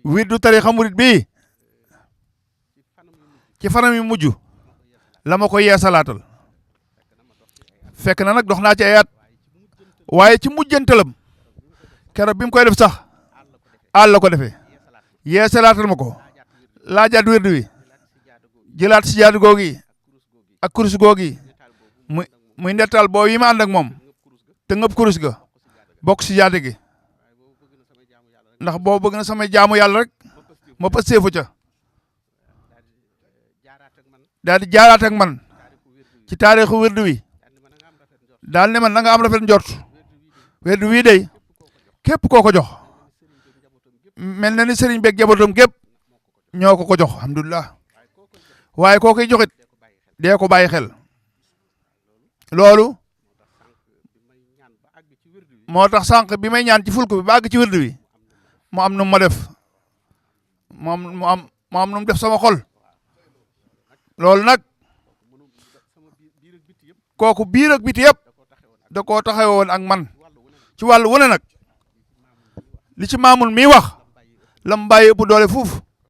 wirdu tarixa murit bii ci fanam yu mujj la ma ko yeesalaatal fekk na nag dox naa ci ay at waaye ci mujjantalam keroog bi mu koy def sax àll la ko defee yeesalaatal ma ko laajaat wirdu wi jëlaat si jaadu googi ak kurus googi muy nettal boo yi ma ànd ak moom te ngëp kurus ga bokk si jaade gi ndax boo bëgg na samay jaamu yàlla rek ma pasteefu ca daal di jaaraat ak man ci taarixu wirdu wi daal ne man na nga am rafet njort wirdu wii day képp koo ko jox mel na ni sëriñ beeg jabootam gépp ñoo ko jox alhamdulilah waaye koo koy joxit dee ko bàyyi xel loolu moo tax sànq bi may ñaan ci fulk bi ba àgg ci wirdu wi mu am nu ma def mu am nu mu def sama xol loolu nag kooku biir ak biti yëpp da koo taxawoon ak man ci wàllu wu ne nag li ci maamul mii wax lam bàyyi ëpp doole fuuf